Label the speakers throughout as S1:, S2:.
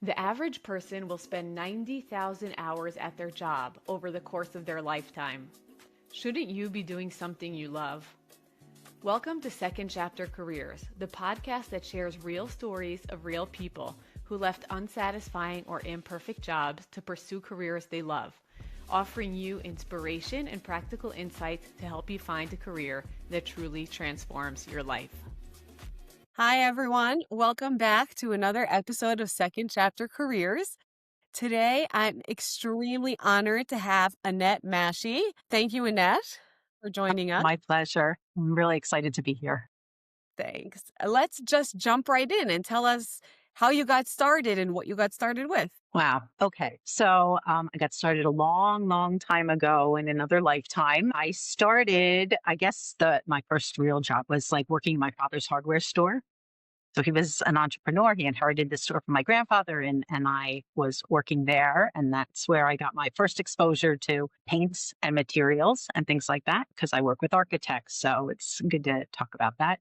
S1: The average person will spend 90,000 hours at their job over the course of their lifetime. Shouldn't you be doing something you love? Welcome to Second Chapter Careers, the podcast that shares real stories of real people who left unsatisfying or imperfect jobs to pursue careers they love, offering you inspiration and practical insights to help you find a career that truly transforms your life. Hi, everyone. Welcome back to another episode of Second Chapter Careers. Today, I'm extremely honored to have Annette Mashi. Thank you, Annette, for joining us.
S2: My pleasure. I'm really excited to be here.
S1: Thanks. Let's just jump right in and tell us how you got started and what you got started with.
S2: Wow. Okay. So I got started a long time ago in another lifetime. I started, I guess my first real job was like working in my father's hardware store. So he was an entrepreneur. He inherited the store from my grandfather and I was working there. And that's where I got my first exposure to paints and materials and things like that because I work with architects. So it's good to talk about that.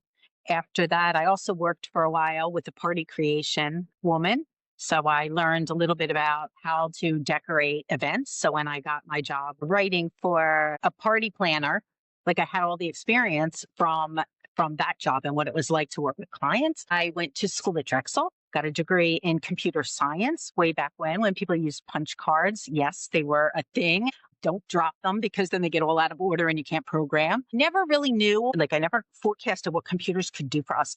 S2: After that, I also worked for a while with a party creation woman. So I learned a little bit about how to decorate events. So when I got my job writing for a party planner, like I had all the experience from that job and what it was like to work with clients. I went to school at Drexel, got a degree in computer science way back when people used punch cards. Yes, they were a thing. Don't drop them because then they get all out of order and you can't program. Never really knew, I never forecasted what computers could do for us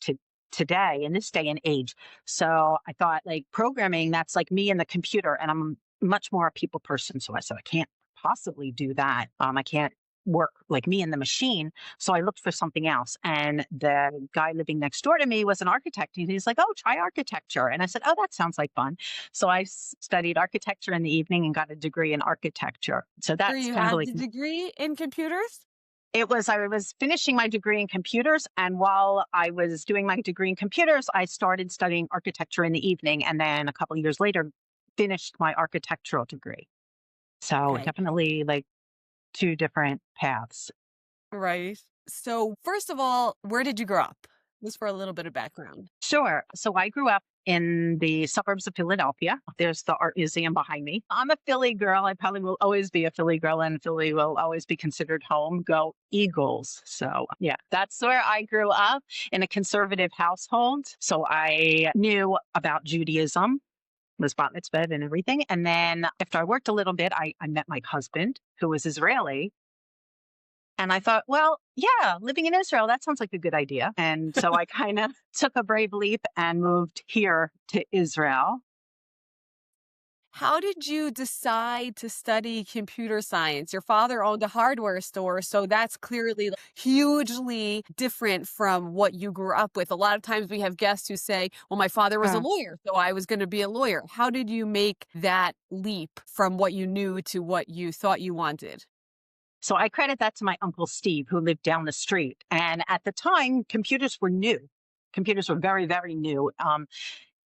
S2: today in this day and age. So I thought programming, that's like me and the computer, and I'm much more a people person. So I said, I can't possibly do that. I can't work like me and the machine. So I looked for something else. And the guy living next door to me was an architect. And he's like, oh, try architecture. And I said, oh, that sounds like fun. So I studied architecture in the evening and got a degree in architecture. So that's
S1: You
S2: kind of
S1: had
S2: like
S1: the degree in computers?
S2: I was finishing my degree in computers. And while I was doing my degree in computers, I started studying architecture in the evening. And then a couple of years later, finished my architectural degree. So
S1: Okay.
S2: definitely two different paths.
S1: Right. So first of all, where did you grow up? Just for a little bit of background.
S2: Sure. So I grew up in the suburbs of Philadelphia. There's the art museum behind me. I'm a Philly girl. I probably will always be a Philly girl, and Philly will always be considered home. Go Eagles. So yeah, that's where I grew up, in a conservative household. So I knew about Judaism, was bat mitzvah and everything. And then after I worked a little bit, I met my husband, who was Israeli. And I thought, well, yeah, living in Israel, that sounds like a good idea. And so I kind of took a brave leap and moved here to Israel.
S1: How did you decide to study computer science? Your father owned a hardware store, so that's clearly hugely different from what you grew up with. A lot of times we have guests who say, well, my father was a lawyer, so I was going to be a lawyer. How did you make that leap from what you knew to what you thought you wanted?
S2: So I credit that to my uncle Steve, who lived down the street. And at the time, computers were new. Computers were very, very new.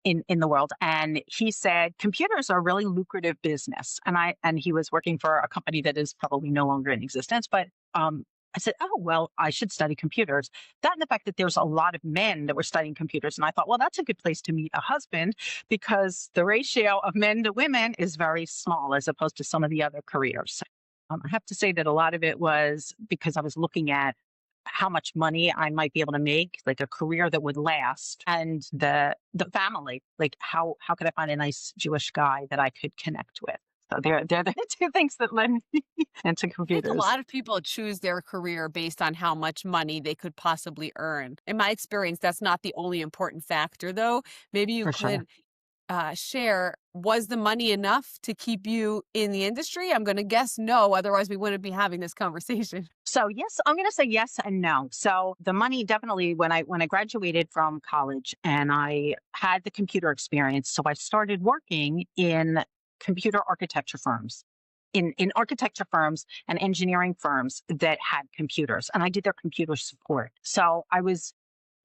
S2: In the world. And he said, computers are a really lucrative business. And he was working for a company that is probably no longer in existence. But I said, oh, well, I should study computers. That and the fact that there's a lot of men that were studying computers. And I thought, well, that's a good place to meet a husband because the ratio of men to women is very small as opposed to some of the other careers. I have to say that a lot of it was because I was looking at how much money I might be able to make, like a career that would last, and the family, like how could I find a nice Jewish guy that I could connect with? So they're the two things that led me into
S1: I think a
S2: computers.
S1: lot of people choose their career based on how much money they could possibly earn. In my experience, that's not the only important factor, though. Maybe you
S2: For sure.
S1: could share, was the money enough to keep you in the industry? I'm going to guess no, otherwise we wouldn't be having this conversation.
S2: So yes, I'm going to say yes and no. So the money definitely when I graduated from college and I had the computer experience, so I started working in computer architecture firms. In architecture firms and engineering firms that had computers, and I did their computer support. So I was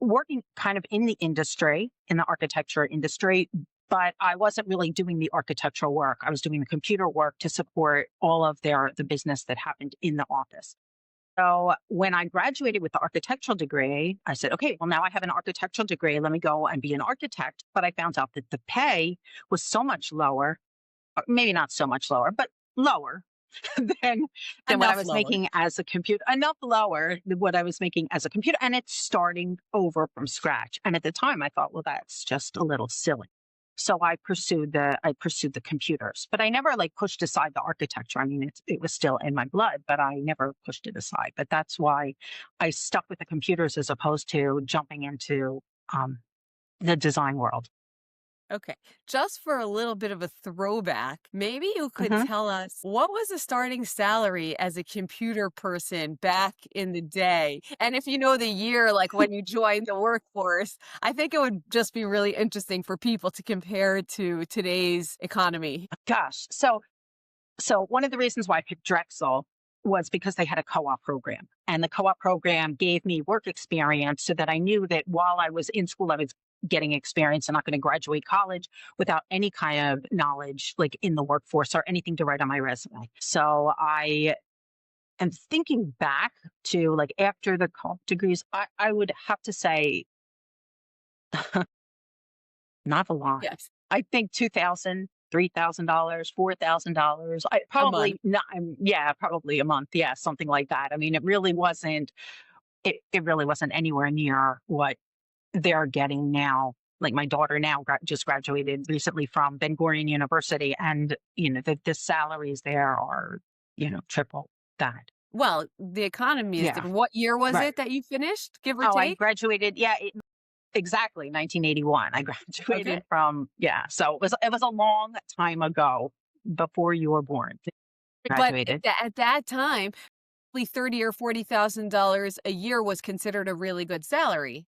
S2: working kind of in the industry, in the architecture industry, but I wasn't really doing the architectural work. I was doing the computer work to support all of the business that happened in the office. So when I graduated with the architectural degree, I said, okay, well, now I have an architectural degree. Let me go and be an architect. But I found out that the pay was so much lower, or maybe not so much lower, but lower than what I
S1: Enough
S2: was
S1: lower.
S2: making as a computer, enough lower than what I was making as a computer. And it's starting over from scratch. And at the time I thought, well, that's just a little silly. So I pursued the computers, but I never like pushed aside the architecture. I mean, it was still in my blood, but I never pushed it aside. But that's why I stuck with the computers as opposed to jumping into um, the design world.
S1: Okay. Just for a little bit of a throwback, maybe you could
S2: Hmm.
S1: tell us what was the starting salary as a computer person back in the day? And if you know the year, like when you joined the workforce, I think it would just be really interesting for people to compare to today's economy.
S2: Gosh, so one of the reasons why I picked Drexel was because they had a co-op program. And the co-op program gave me work experience so that I knew that while I was in school, I was getting experience and not going to graduate college without any kind of knowledge like in the workforce or anything to write on my resume. So I am thinking back to like after the co-op degrees, I would have to say not a lot.
S1: Yes.
S2: I think 2,000, $3,000, $4,000. I
S1: A month.
S2: probably not. Yeah, probably a month. Yeah, something like that. I mean, it really wasn't. It really wasn't anywhere near what they're getting now. Like my daughter now just graduated recently from Ben Gurion University, and the salaries there are triple that.
S1: Well, the economy is
S2: Yeah,
S1: different. What year was
S2: right.
S1: it that you finished, give or
S2: Oh, I
S1: take?
S2: graduated. Yeah, exactly, 1981. I
S1: Okay.
S2: graduated from, yeah, so it was a long time ago before you were born.
S1: But
S2: Graduated.
S1: at that time, probably 30 or $40,000 a year was considered a really good salary.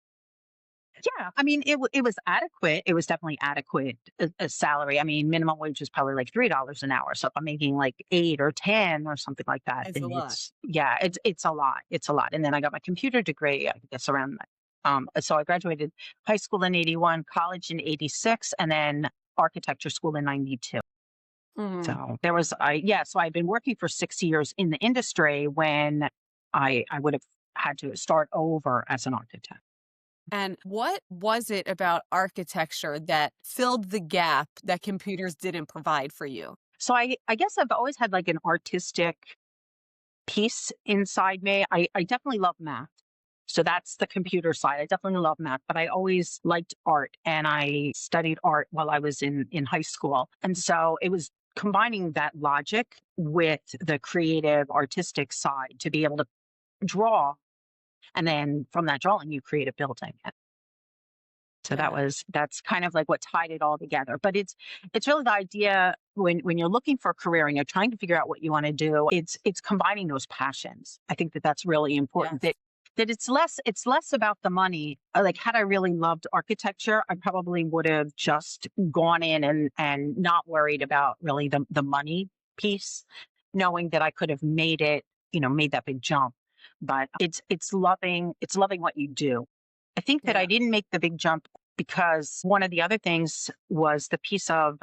S2: Yeah, I mean, it was adequate. It was definitely adequate a salary. I mean, minimum wage is probably like $3 an hour. So if I'm making like 8 or 10 or something like that,
S1: It's a
S2: then
S1: lot.
S2: it's a lot. It's a lot. And then I got my computer degree, I guess around that. So I graduated high school in 81, college in 86, and then architecture school in 92.
S1: Mhm.
S2: So there was I yeah, so I'd been working for 6 years in the industry when I would have had to start over as an architect.
S1: And what was it about architecture that filled the gap that computers didn't provide for you?
S2: So I guess I've always had like an artistic piece inside me. I definitely love math. So that's the computer side. I definitely love math, but I always liked art and I studied art while I was in high school. And so it was combining that logic with the creative artistic side to be able to draw. And then from that drawing, you create a building. So
S1: Yeah.
S2: that's kind of like what tied it all together. But it's really the idea when you're looking for a career and you're trying to figure out what you want to do, it's combining those passions. I think that that's really important.
S1: Yes.
S2: That it's less about the money. Like had I really loved architecture, I probably would have just gone in and not worried about really the money piece, knowing that I could have made it, made that big jump. But it's loving what you do. I think that I
S1: Yeah.
S2: didn't make the big jump because one of the other things was the piece of,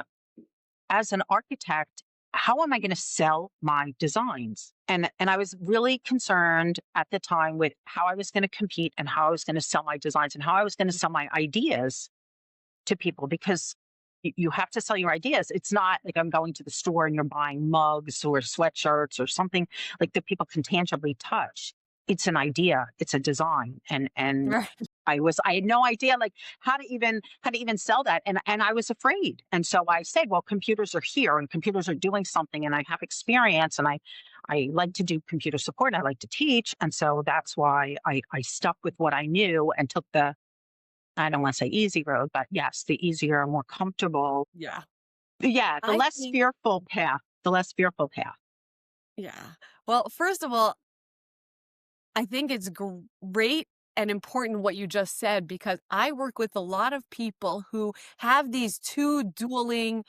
S2: as an architect, how am I going to sell my designs? And I was really concerned at the time with how I was going to compete and how I was going to sell my designs and how I was going to sell my ideas to people because you have to sell your ideas. It's not like I'm going to the store and you're buying mugs or sweatshirts or something like that people can tangibly touch. It's an idea, it's a design. And
S1: Right.
S2: I had no idea like how to even sell that. And I was afraid. And so I said, well, computers are here and computers are doing something and I have experience and I like to do computer support. And I like to teach. And so that's why I stuck with what I knew and took I don't want to say easy road, but yes, the easier, more comfortable.
S1: Yeah.
S2: Yeah, the
S1: I
S2: less
S1: think,
S2: fearful path. The less fearful path.
S1: yeah. Well, first of all, I think it's great and important what you just said because I work with a lot of people who have these two dueling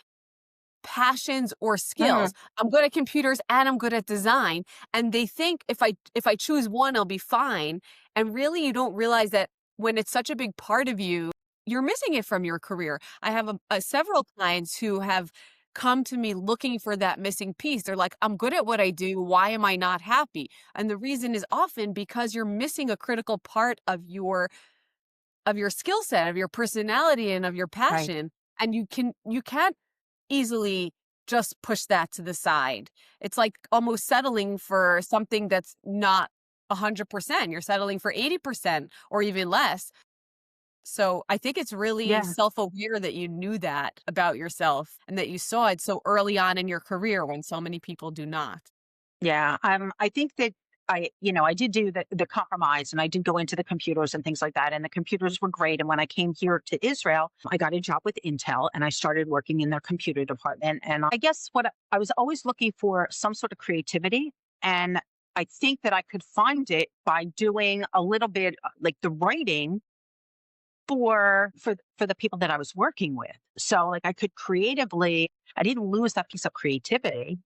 S1: passions or
S2: Mhm.
S1: skills. I'm good at computers and I'm good at design. And they think if I choose one, I'll be fine. And really you don't realize that when it's such a big part of you, you're missing it from your career. I have several clients who have
S3: come to me looking for that missing piece. They're like, I'm good at what I do. Why am I not happy? And the reason is often because you're missing a critical part of your skill set, of your personality, and of your
S2: Right.
S3: passion. And you can't easily just push that to the side. It's like almost settling for something that's not 100%. You're settling for 80% or even less. So I think it's really
S2: Yeah.
S3: self-aware that you knew that about yourself and that you saw it so early on in your career when so many people do not.
S2: Yeah. I think that I did do the compromise and I did go into the computers and things like that. And the computers were great. And when I came here to Israel, I got a job with Intel and I started working in their computer department. And I guess what I was always looking for some sort of creativity. And I think that I could find it by doing a little bit like the writing for the people that I was working with. So like I could creatively, I didn't lose that piece of creativity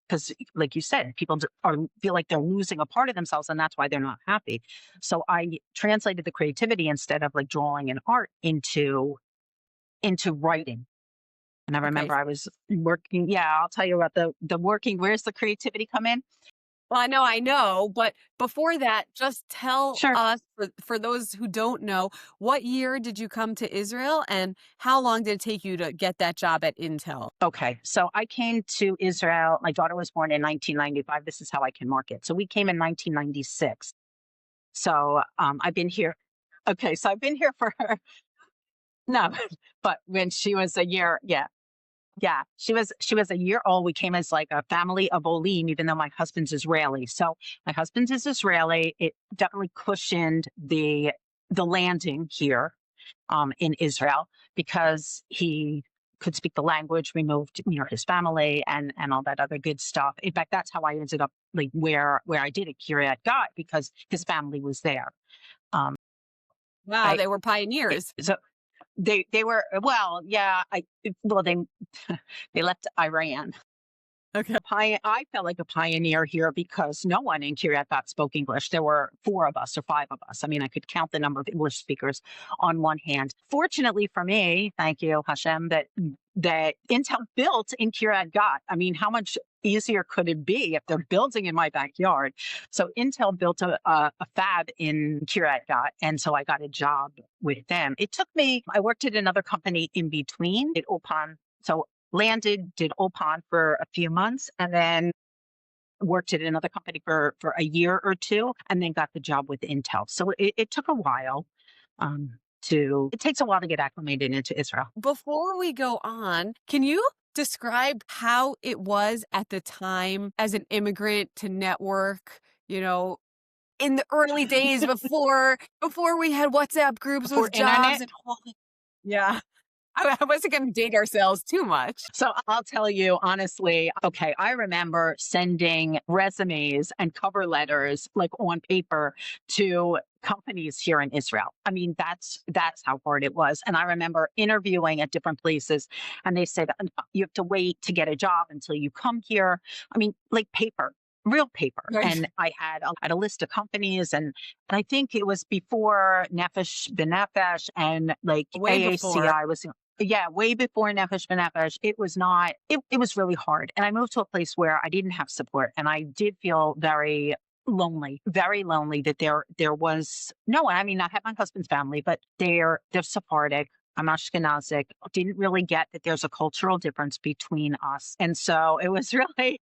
S2: because like you said, feel like they're losing a part of themselves and that's why they're not happy. So I translated the creativity instead of like drawing and art into writing. And I
S3: Okay.
S2: remember I was working, yeah, I'll tell you about the working, where's the creativity come in?
S3: Well, I know, but before that, just tell
S2: Sure.
S3: us, for those who don't know, what year did you come to Israel and how long did it take you to get that job at Intel?
S2: Okay. So I came to Israel. My daughter was born in 1995. This is how I can mark it. So we came in 1996. So I've been here. Okay. So I've been here for her. No, but when she was a year, yeah. Yeah, she was a year old. We came as like a family of Olim, even though my husband's Israeli. So my husband's is Israeli. It definitely cushioned the landing here in Israel because he could speak the language. We moved near his family and all that other good stuff. In fact, that's how I ended up like where I did at Kiryat Gat because his family was there. Um,
S3: Wow,
S2: I
S3: they were pioneers.
S2: so they were well, yeah. They they left Iran.
S3: Okay.
S2: I felt like a pioneer here because no one in Kiryat Gat spoke English. There were four of us or five of us. I mean, I could count the number of English speakers on one hand. Fortunately for me, thank you, Hashem, that Intel built in Kiryat Gat. I mean, how much easier could it be if they're building in my backyard? So Intel built a fab in Kiryat Gat, and so I got a job with them. It took me. I worked at another company in between at Opan. So landed, did Opan for a few months, and then worked at another company for a year or two, and then got the job with Intel. So it took a while it takes a while to get acclimated into Israel.
S3: Before we go on, can you describe how it was at the time as an immigrant to network, you know, in the early days before we had WhatsApp groups
S2: Before
S3: with jobs
S2: internet.
S3: and all that? Yeah. I wasn't going to date ourselves too much.
S2: So I'll tell you honestly, okay, I remember sending resumes and cover letters like on paper to companies here in Israel. I mean, that's how hard it was. And I remember interviewing at different places and they said, you have to wait to get a job until you come here. I mean, like paper. Real paper.
S3: Right.
S2: And I had a list of companies and I think it was before Nefesh B'Nefesh and like
S3: Way before.
S2: AACI was, yeah, way before Nefesh B'Nefesh. It was not, it was really hard. And I moved to a place where I didn't have support and I did feel very lonely that there was no one. I mean, I had my husband's family, but they're Sephardic. I'm Ashkenazic. Didn't really get that there's a cultural difference between us. And so it was really,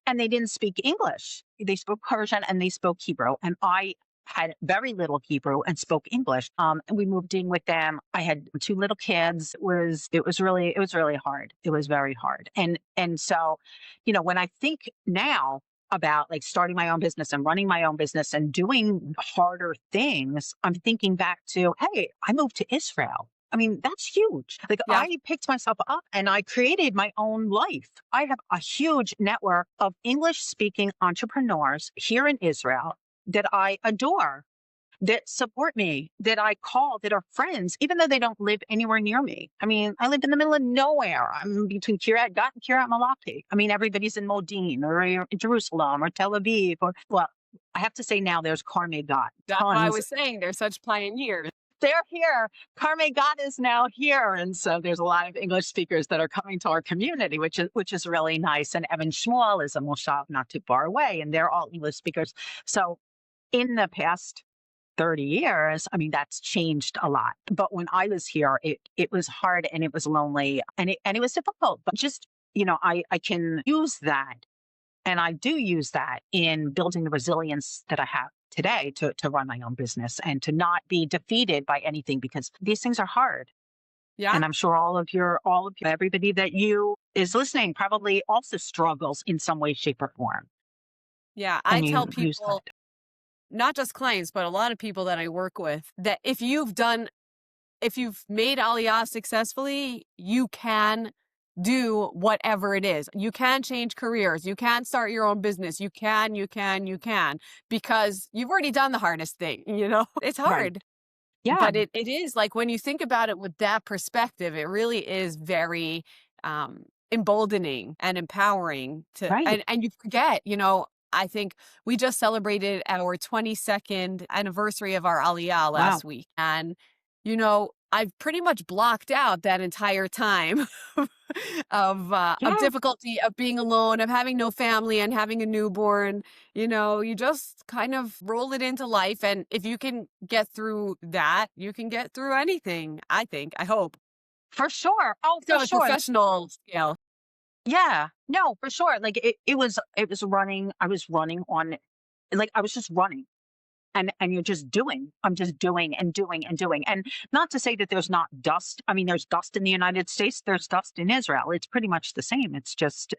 S2: and they didn't speak English. They spoke Persian and they spoke Hebrew. And I had very little Hebrew and spoke English. And we moved in with them. I had two little kids. It was really hard. It was very hard. And so, when I think now about like starting my own business and running my own business and doing harder things, I'm thinking back to, hey, I moved to Israel. I mean, that's huge. Like
S3: Yeah.
S2: I picked myself up and I created my own life. I have a huge network of English speaking entrepreneurs here in Israel that I adore, that support me, that I call, that are friends, even though they don't live anywhere near me. I mean, I live in the middle of nowhere. I'm between Kiryat Gat and Kiryat Malachi. I mean, everybody's in Modin or Jerusalem or Tel Aviv or, well, I have to say now there's Karmei Gat.
S3: That's why I
S2: Tons.
S3: was saying they're such pioneers.
S2: they're here. Carme God is now here. And so there's a lot of English speakers that are coming to our community, which is really nice. And Evan Schmuel is a moshav not too far away, and they're all English speakers. So in the past 30 years, I mean, that's changed a lot. But when I was here, it was hard and it was lonely and it was difficult. But just, I can use that. And I do use that in building the resilience that I have today to run my own business and to not be defeated by anything, because these things are hard.
S3: Yeah.
S2: And I'm sure everybody that you is listening probably also struggles in some way, shape, or form.
S3: Yeah. I
S2: And
S3: tell
S2: you use
S3: people,
S2: that.
S3: not just clients, but a lot of people that I work with, that if you've made Aliyah successfully, you can do whatever it is. You can change careers. You can start your own business. You can, because you've already done the hardest thing, It's hard.
S2: Right. Yeah.
S3: But it is like, when you think about it with that perspective, it really is very emboldening and empowering
S2: Right.
S3: and you forget, I think we just celebrated our 22nd anniversary of our Aliyah last week. And, I've pretty much blocked out that entire time of difficulty, of being alone, of having no family and having a newborn. You just kind of roll it into life. And if you can get through that, you can get through anything, I think, I hope.
S2: For sure. Oh,
S3: So
S2: for
S3: a
S2: sure.
S3: professional scale.
S2: Yeah. No, for sure. Like it was running. I was running on, like, I was just running. And you're just doing. I'm just doing and doing and doing. And not to say that there's not dust. I mean, there's dust in the United States. There's dust in Israel. It's pretty much the same. It's just,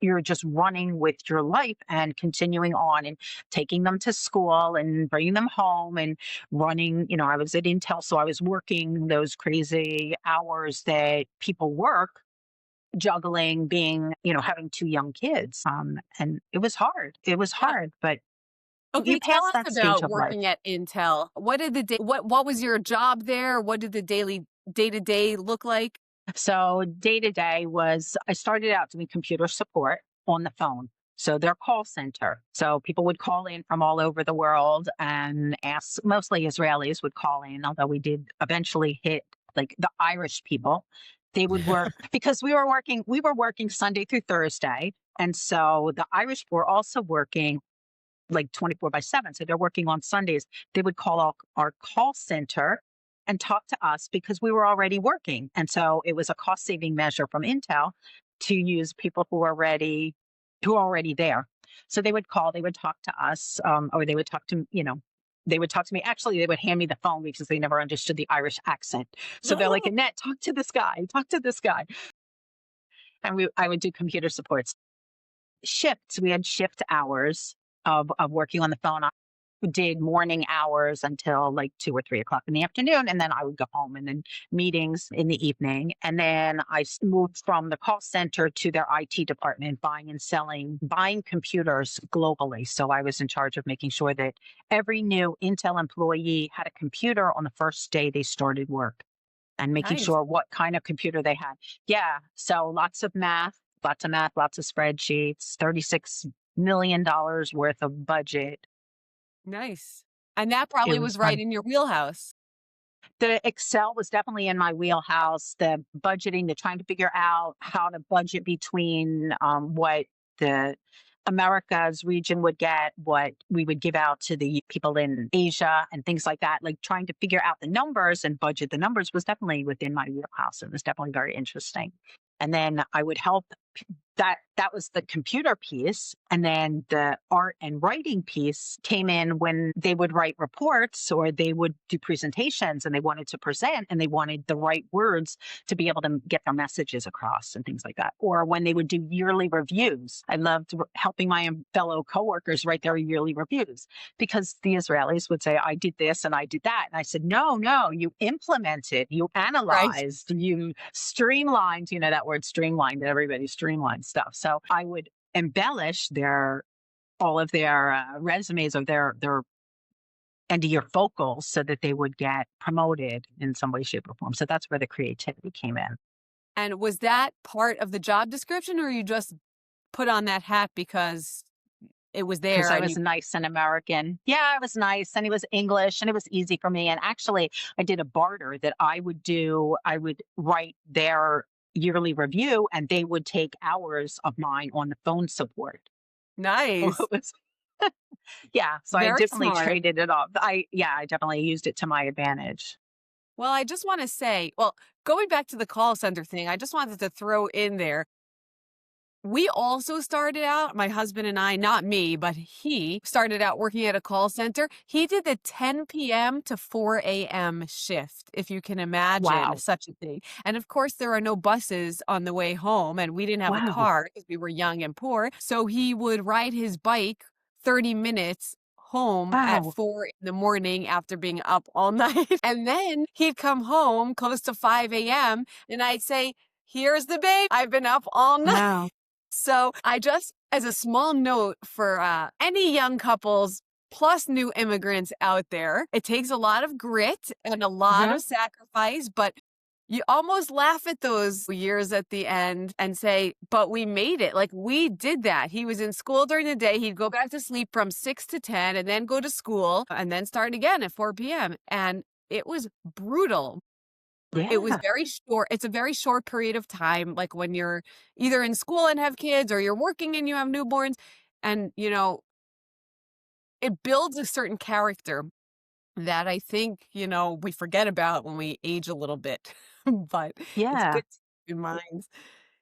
S2: you're just running with your life and continuing on and taking them to school and bringing them home and running. I was at Intel, so I was working those crazy hours that people work, juggling being, having two young kids. And it was hard. It was hard, but
S3: Okay,
S2: you
S3: tell
S2: pass
S3: us
S2: that stage
S3: about
S2: of life.
S3: working at Intel. What did what was your job there? What did the day-to-day look like?
S2: So day to day was, I started out doing computer support on the phone. So their call center. So people would call in from all over the world and ask, mostly Israelis would call in, although we did eventually hit like the Irish people. They would work because we were working Sunday through Thursday. And so the Irish were also working like 24/7. So they're working on Sundays. They would call our call center and talk to us because we were already working. And so it was a cost saving measure from Intel to use people who are already there. So they would call, they would talk to us, or they would talk to, they would talk to me. Actually, they would hand me the phone because they never understood the Irish accent. So they're like, Annette, talk to this guy, talk to this guy. And I would do computer supports. Shifts, we had shift hours of working on the phone. I did morning hours until like 2 or 3 o'clock in the afternoon. And then I would go home, and then meetings in the evening. And then I moved from the call center to their IT department, buying computers globally. So I was in charge of making sure that every new Intel employee had a computer on the first day they started work, and making
S3: Nice.
S2: sure what kind of computer they had. Yeah. So lots of math, lots of spreadsheets, $36 million worth of budget.
S3: Nice. And that probably was right in your wheelhouse.
S2: The Excel was definitely in my wheelhouse. The budgeting, the trying to figure out how to budget between what the Americas region would get, what we would give out to the people in Asia and things like that. Like trying to figure out the numbers and budget the numbers was definitely within my wheelhouse. It was definitely very interesting. And then I would help. That was the computer piece. And then the art and writing piece came in when they would write reports or they would do presentations and they wanted to present and they wanted the right words to be able to get their messages across and things like that. Or when they would do yearly reviews. I loved helping my fellow coworkers write their yearly reviews because the Israelis would say, I did this and I did that. And I said, no, you implemented, you analyzed, you streamlined, that word streamlined, that everybody streamlined stuff. So I would embellish all of their resumes or their end of year vocals so that they would get promoted in some way, shape, or form. So that's where the creativity came in.
S3: And was that part of the job description, or you just put on that hat because it was
S2: because
S3: there
S2: I
S3: and
S2: was
S3: you
S2: nice and American. Yeah, it was nice and it was English and it was easy for me. And actually, I did a barter that I would do. I would write their yearly review and they would take hours of mine on the phone support. So
S3: nice.
S2: it was, yeah. So I
S3: Very
S2: definitely
S3: smart.
S2: traded it off. I definitely used it to my advantage.
S3: Well, I just want to say, well, going back to the call center thing, I just wanted to throw in there. We also started out, my husband and I, not me, but he started out working at a call center. He did the 10 p.m. to 4 a.m. shift, if you can imagine
S2: Wow.
S3: such a thing. And of course, there are no buses on the way home, and we didn't have a
S2: Wow.
S3: car because we were young and poor. So he would ride his bike 30 minutes home at
S2: Wow.
S3: 4 in the morning after being up all night. And then he'd come home close to 5 a.m. and I'd say, here's the babe. I've been up all night.
S2: Wow.
S3: So I just, as a small note for any young couples plus new immigrants out there, it takes a lot of grit and a lot
S2: Uh-huh.
S3: of sacrifice, but you almost laugh at those years at the end and say, but we made it. Like we did that. He was in school during the day. He'd go back to sleep from 6 to 10 and then go to school and then start again at 4 p.m. And it was brutal. It was
S2: Yeah.
S3: very short. It's a very short period of time, like when you're either in school and have kids or you're working and you have newborns. And, it builds a certain character that I think, we forget about when we age a little bit. But it's
S2: Yeah.
S3: good to keep in mind.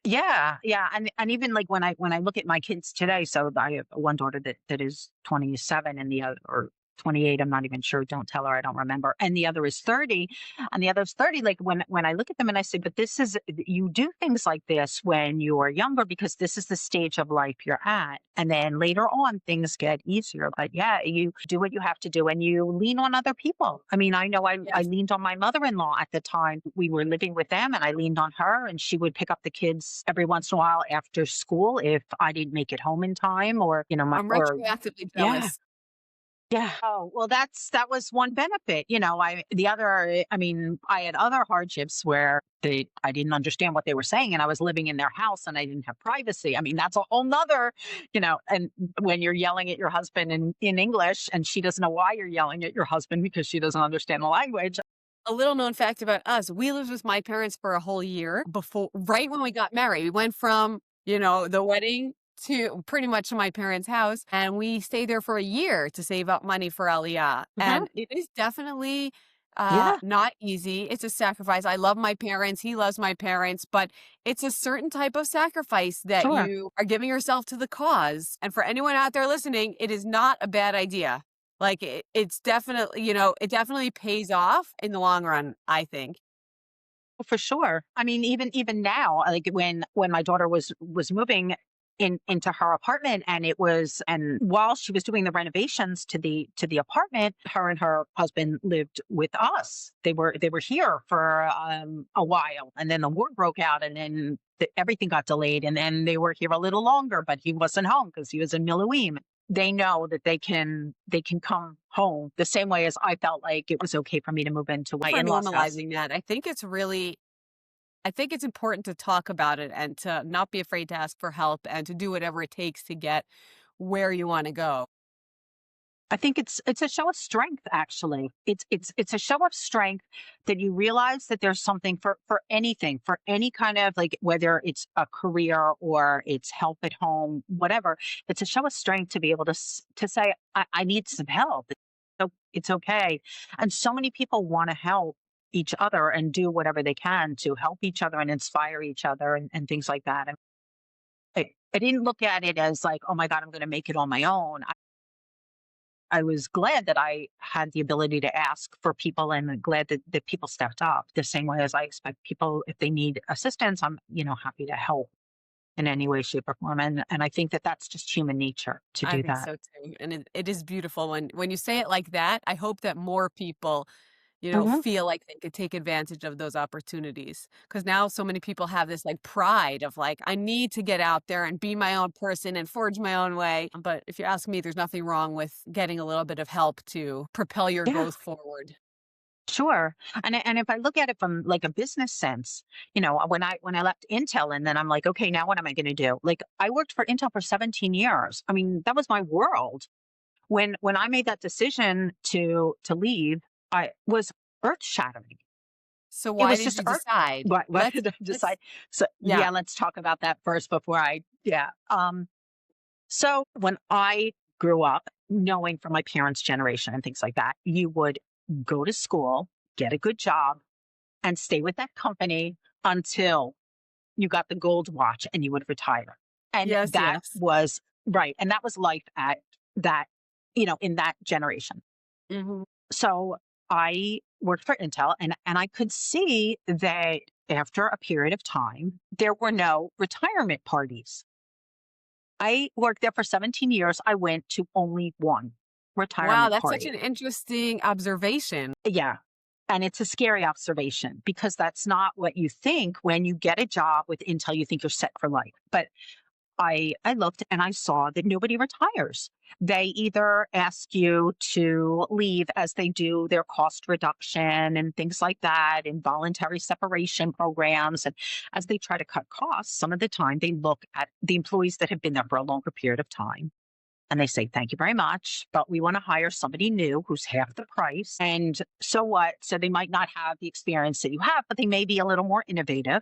S2: Yeah, yeah, and even like when I look at my kids today, so I have one daughter that is 27 and the other or 28, I'm not even sure. Don't tell her, I don't remember. And the other is 30, and the other's 30. Like when I look at them and I say, but this is you do things like this when you're younger because this is the stage of life you're at. And then later on things get easier. But yeah, you do what you have to do and you lean on other people. I mean, I know I
S3: Yes,
S2: leaned on my mother-in-law at the time. We were living with them and I leaned on her and she would pick up the kids every once in a while after school if I didn't make it home in time or,
S3: I'm retroactively
S2: yeah.
S3: jealous.
S2: Yeah. Oh, well, that was one benefit. The other, I mean, I had other hardships where I didn't understand what they were saying and I was living in their house and I didn't have privacy. I mean, that's a whole nother, and when you're yelling at your husband in English and she doesn't know why you're yelling at your husband because she doesn't understand the language.
S3: A little known fact about us, we lived with my parents for a whole year right when we got married. We went from, the wedding to pretty much to my parents' house, and we stayed there for a year to save up money for Aliyah.
S2: Mhm.
S3: And it is definitely
S2: Yeah,
S3: not easy. It's a sacrifice. I love my parents. He loves my parents, but it's a certain type of sacrifice that
S2: sure.
S3: you are giving yourself to the cause. And for anyone out there listening, it is not a bad idea. Like it's definitely, it definitely pays off in the long run, I think.
S2: For sure. I mean, even now, like when my daughter was moving into her apartment, and while she was doing the renovations to the apartment, her and her husband lived with us. They were here for a while, and then the war broke out, and then everything got delayed, and then they were here a little longer, but he wasn't home because he was in Milouim. They know that they can come home the same way as I felt like it was okay for me to move into my
S3: For
S2: in-laws house.
S3: normalizing that, I think it's important to talk about it and to not be afraid to ask for help and to do whatever it takes to get where you want to go.
S2: I think it's a show of strength, actually. It's a show of strength that you realize that there's something for anything, for any kind of like whether it's a career or it's help at home, whatever. It's a show of strength to be able to say, I need some help. So it's okay. And so many people want to help each other and do whatever they can to help each other and inspire each other and things like that. And I didn't look at it as like, oh my God, I'm going to make it on my own. I was glad that I had the ability to ask for people and glad that people stepped up the same way as I expect people, if they need assistance, I'm, happy to help in any way, shape or form. And I think that that's just human nature to
S3: I
S2: do
S3: think
S2: that.
S3: so too. And it is beautiful when you say it like that. I hope that more people
S2: Hmm.
S3: feel like they could take advantage of those opportunities. Because now so many people have this like pride of like, I need to get out there and be my own person and forge my own way. But if you ask me, there's nothing wrong with getting a little bit of help to propel your
S2: Yeah.
S3: growth forward.
S2: Sure. And if I look at it from like a business sense, when I left Intel and then I'm like, okay, now what am I going to do? Like I worked for Intel for 17 years. I mean, that was my world. When I made that decision to leave, I was earth shattering.
S3: So
S2: It
S3: why
S2: was
S3: did
S2: just
S3: you
S2: earth.
S3: decide?
S2: What
S3: Let's
S2: did I
S3: let's
S2: decide? So
S3: yeah.
S2: yeah, let's talk about that first before so when I grew up, knowing from my parents' generation and things like that, you would go to school, get a good job, and stay with that company until you got the gold watch and you would retire. And
S3: Yes,
S2: that
S3: yes.
S2: was right. And that was life at that, in that generation.
S3: Mhm.
S2: So I worked for Intel and I could see that after a period of time, there were no retirement parties. I worked there for 17 years. I went to only one
S3: Wow,
S2: retirement
S3: that's such
S2: party.
S3: an interesting observation.
S2: Yeah. And it's a scary observation because that's not what you think when you get a job with Intel. You think you're set for life. But I looked and I saw that nobody retires. They either ask you to leave as they do their cost reduction and things like that, and voluntary separation programs. And as they try to cut costs, some of the time they look at the employees that have been there for a longer period of time. And they say, thank you very much, but we want to hire somebody new who's half the price. And so what? So they might not have the experience that you have, but they may be a little more innovative.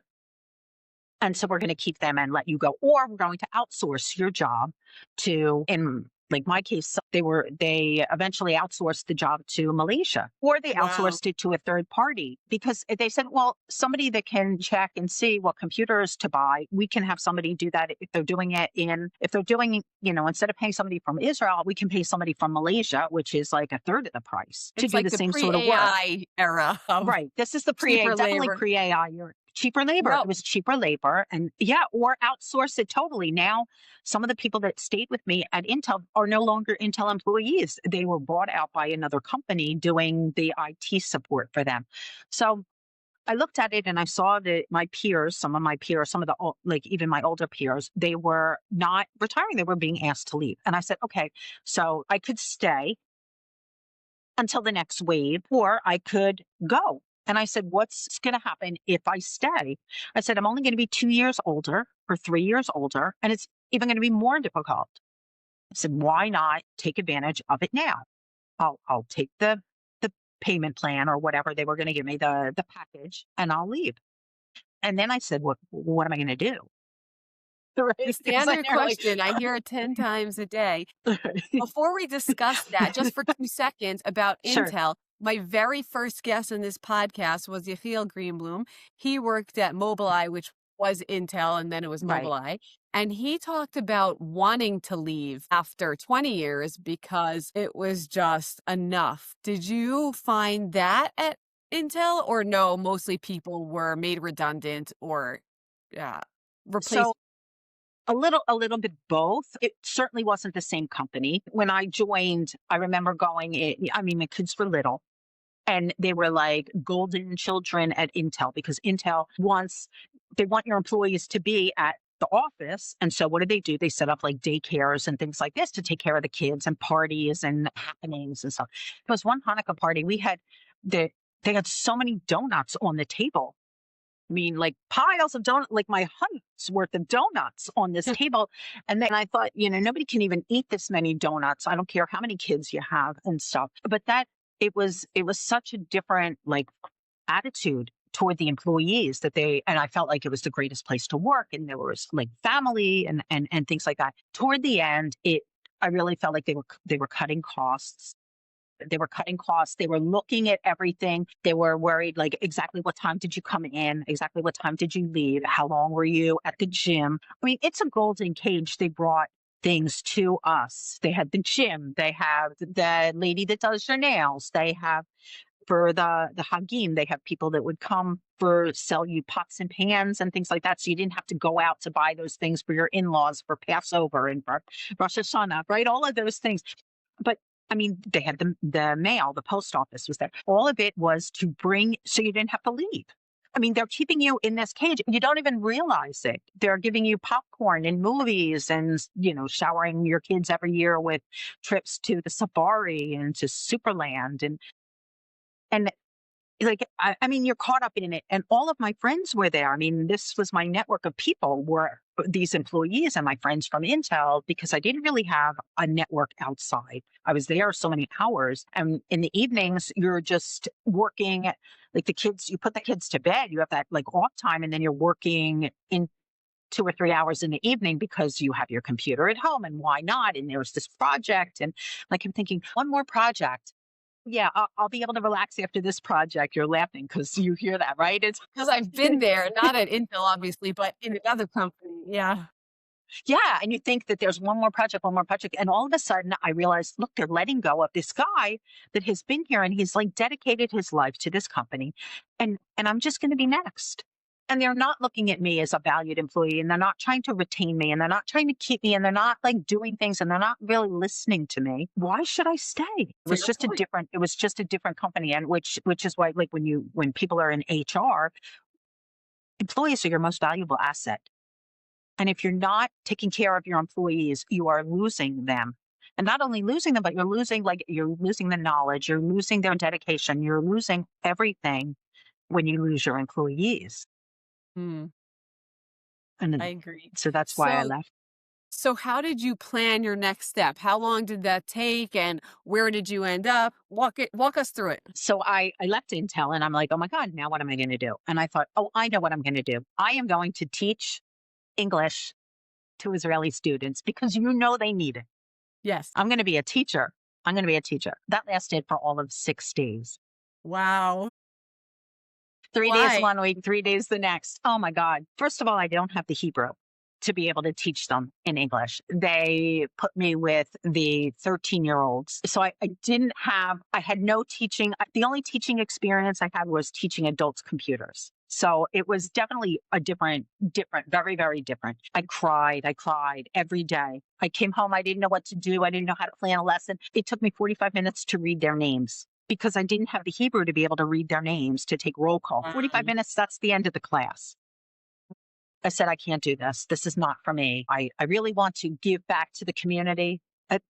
S2: And so we're going to keep them and let you go, or we're going to outsource your job to, in like my case, they eventually outsourced the job to Malaysia, or they
S3: Wow.
S2: outsourced it to a third party because they said, well, somebody that can check and see what computers to buy, we can have somebody do that if they're doing it if they're doing, instead of paying somebody from Israel, we can pay somebody from Malaysia, which is like a third of the price to
S3: It's
S2: do
S3: like
S2: the
S3: the
S2: same sort of work.
S3: pre-AI era of
S2: Right. This is the
S3: cheaper
S2: definitely
S3: labor.
S2: pre-AI. You're cheaper labor. It
S3: Well,
S2: was cheaper labor and yeah, or outsource it totally. Now, some of the people that stayed with me at Intel are no longer Intel employees. They were bought out by another company doing the IT support for them. So I looked at it and I saw that my peers, some of my peers, some of the, like even my older peers, they were not retiring. They were being asked to leave. And I said, okay, so I could stay until the next wave, or I could go. And I said, what's going to happen if I stay? I said, I'm only going to be 2 years older or 3 years older, and it's even going to be more difficult. I said, why not take advantage of it now? I'll take the payment plan or whatever they were going to give me, the package, and I'll leave. And then I said, what am I going to do?
S3: the
S2: Right? Because I
S3: standard
S2: nearly,
S3: question, I hear it 10 times a day. Before we discuss that, just for 2 seconds about
S2: sure,
S3: Intel, my very first guest in this podcast was Yechiel Greenblum. He worked at Mobileye, which was Intel, and then it was
S2: right.
S3: Mobileye. And he talked about wanting to leave after 20 years because it was just enough. Did you find that at Intel, or no, mostly people were made redundant or replaced?
S2: So a little bit both. It certainly wasn't the same company. When I joined, I remember I mean, my kids were little and they were like golden children at Intel because Intel they want your employees to be at the office. And so what do? They set up like daycares and things like this to take care of the kids and parties and happenings and stuff. There was one Hanukkah party they had so many donuts on the table. I mean, like piles of donuts, like my hunt's worth of donuts on this table. And then I thought, nobody can even eat this many donuts. I don't care how many kids you have and stuff. But it was such a different like attitude toward the employees and I felt like it was the greatest place to work. And there was like family and things like that. Toward the end, I really felt like they were cutting costs. They were cutting costs. They were looking at everything. They were worried, like, exactly what time did you come in? Exactly what time did you leave? How long were you at the gym? I mean, it's a golden cage. They brought things to us. They had the gym. They have the lady that does your nails. They have for the Hagim, they have people that would come sell you pots and pans and things like that. So you didn't have to go out to buy those things for your in-laws for Passover and for Rosh Hashanah, right? All of those things. But I mean, they had the mail, the post office was there. All of it was to bring, so you didn't have to leave. I mean, they're keeping you in this cage. You don't even realize it. They're giving you popcorn and movies and, showering your kids every year with trips to the safari and to Superland. And like, I mean, you're caught up in it. And all of my friends were there. I mean, this was my network of people were these employees and my friends from Intel, because I didn't really have a network outside. I was there so many hours. And in the evenings, you're just working, like the kids, you put the kids to bed, you have that like off time, and then you're working in 2 or 3 hours in the evening because you have your computer at home, and why not? And there was this project, and like I'm thinking, one more project. Yeah, I'll be able to relax after this project. You're laughing because you hear that, right? It's
S3: Because I've been there, not at Intel, obviously, but in another company. Yeah.
S2: yeah, and you think that there's one more project, and all of a sudden I realized, look, they're letting go of this guy that has been here, and he's like dedicated his life to this company, and I'm just going to be next. And they're not looking at me as a valued employee, and they're not trying to retain me, and they're not trying to keep me, and they're not like doing things, and they're not really listening to me. Why should I stay? It was
S3: Fair
S2: just
S3: point.
S2: it was just a different company. And which is why, like, when people are in HR, employees are your most valuable asset. And if you're not taking care of your employees, you are losing them. And not only losing them, but you're losing the knowledge, you're losing their dedication, you're losing everything when you lose your employees.
S3: Mm, I
S2: And
S3: agree.
S2: so that's why I
S3: So,
S2: left.
S3: so how did you plan your next step? How long did that take, and where did you end up? Walk us through it.
S2: So I left Intel, and I'm like, oh my God, now what am I going to do? And I thought, oh, I know what I'm going to do. I am going to teach English to Israeli students because they need it.
S3: Yes.
S2: I'm going to be a teacher. I'm going to be a teacher. That lasted for all of 6 days.
S3: Wow.
S2: 3 days
S3: Why?
S2: one week, 3 days the next. Oh my God. First of all, I don't have the Hebrew to be able to teach them in English. They put me with the 13-year-olds. So I had no teaching. The only teaching experience I had was teaching adults computers. So it was definitely a different, very, very different. I cried every day. I came home. I didn't know what to do. I didn't know how to plan a lesson. It took me 45 minutes to read their names because I didn't have the Hebrew to be able to read their names, to take roll call. 45
S3: Wow.
S2: minutes, that's the end of the class. I said, I can't do this. This is not for me. I really want to give back to the community.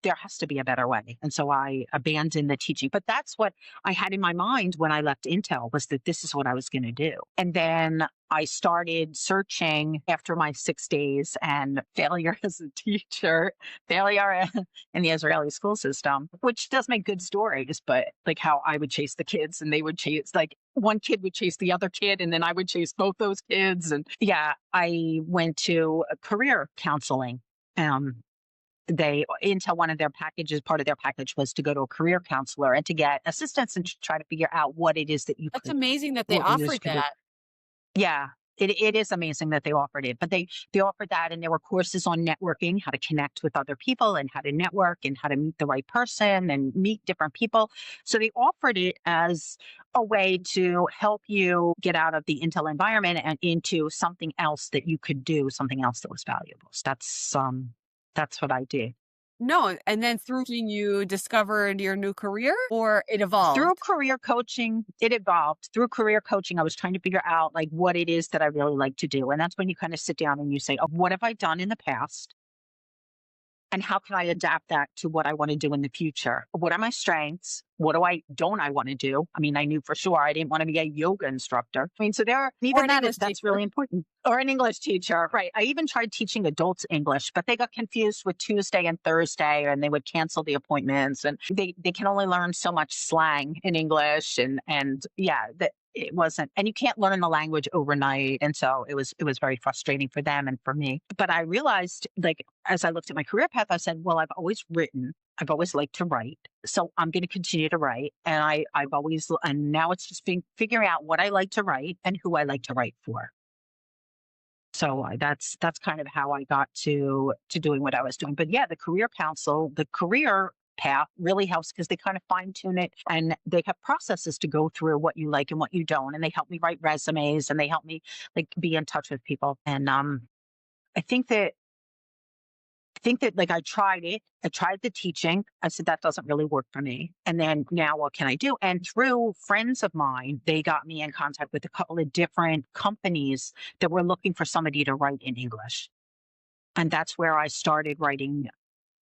S2: There has to be a better way. And so I abandoned the teaching. But that's what I had in my mind when I left Intel, was that this is what I was going to do. And then I started searching after my 6 days, and failure as a teacher, failure in the Israeli school system, which does make good stories, but like how I would chase the kids and they would chase, like one kid would chase the other kid, and then I would chase both those kids. And yeah, I went to career counseling. Um, Intel, part of their package was to go to a career counselor and to get assistance and to try to figure out what it is that
S3: That's amazing that they
S2: what you
S3: offered
S2: could do.
S3: that.
S2: Yeah, it is amazing that they offered it, but they offered that, and there were courses on networking, how to connect with other people and how to network and how to meet the right person and meet different people. So they offered it as a way to help you get out of the Intel environment and into something else that you could do, something else that was valuable. So that's what I did.
S3: No, and then through you discovered your new career, or it
S2: Through
S3: evolved?
S2: career coaching, it evolved. Through career coaching, I was trying to figure out like what it is that I really like to do. And that's when you kind of sit down and you say, oh, what have I done in the past? And how can I adapt that to what I want to do in the future? What are my strengths? What don't I want to do? I mean, I knew for sure I didn't want to be a yoga instructor. I mean, so
S3: Or
S2: even
S3: an
S2: that
S3: English
S2: that's
S3: teacher?
S2: really important. Or an English teacher, right? I even tried teaching adults English, but they got confused with Tuesday and Thursday, and they would cancel the appointments. And they can only learn so much slang in English, and yeah, that it wasn't. And you can't learn the language overnight, and so it was very frustrating for them and for me. But I realized, like, as I looked at my career path, I said, well, I've always written. I've always liked to write. So I'm going to continue to write. And and now it's just figuring out what I like to write and who I like to write for. So that's kind of how I got to doing what I was doing. But yeah, the career path really helps because they kind of fine tune it, and they have processes to go through what you like and what you don't. And they help me write resumes, and they help me like be in touch with people. And I think that like I tried it. I tried the teaching. I said, that doesn't really work for me. And then now what can I do? And through friends of mine, they got me in contact with a couple of different companies that were looking for somebody to write in English. And that's where I started writing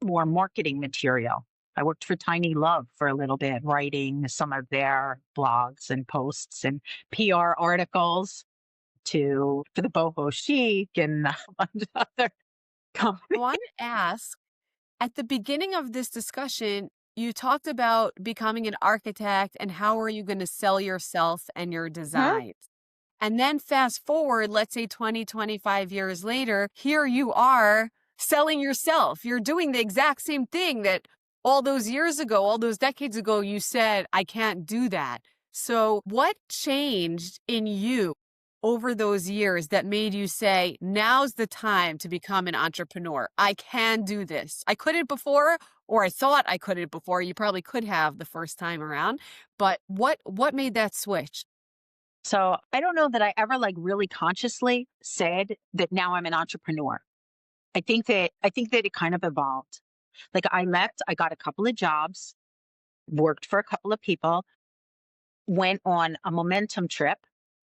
S2: more marketing material. I worked for Tiny Love for a little bit, writing some of their blogs and posts and PR articles for the boho chic and a bunch of other
S3: I
S2: companies.
S3: want to ask, at the beginning of this discussion, you talked about becoming an architect and how are you going to sell yourself and your
S2: Huh?
S3: designs. And then fast forward, let's say 20, 25 years later, here you are selling yourself. You're doing the exact same thing that all those years ago, all those decades ago, you said, I can't do that. So what changed in you over those years that made you say, now's the time to become an entrepreneur? I can do this. I couldn't before, or I thought I couldn't before. You probably could have the first time around, but what made that switch?
S2: So I don't know that I ever like really consciously said that now I'm an entrepreneur. I think that it kind of evolved. Like I left, I got a couple of jobs, worked for a couple of people, went on a momentum trip,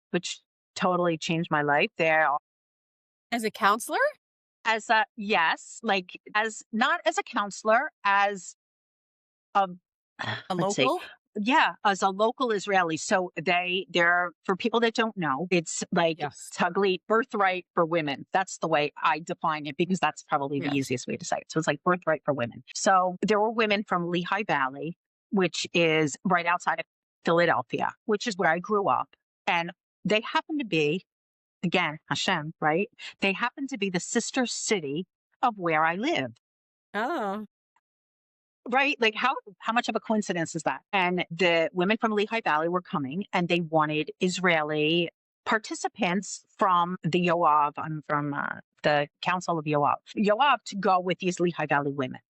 S2: which totally changed my life there.
S3: As a counselor?
S2: As a yes, like as not as a counselor, as a
S3: A
S2: let's see.
S3: local?
S2: Yeah, as a local Israeli. So they're for people that don't know, it's like
S3: Yes.
S2: Taglit birthright for women. That's the way I define it because that's probably the
S3: Yes.
S2: easiest way to say it. So it's like birthright for women. So there were women from Lehigh Valley, which is right outside of Philadelphia, which is where I grew up. And they happen to be, again, Hashem, right? They happen to be the sister city of where I live.
S3: Oh,
S2: Right? Like how much of a coincidence is that? And the women from Lehigh Valley were coming and they wanted Israeli participants from the Yoav, from the Council of Yoav to go with these Lehigh Valley women.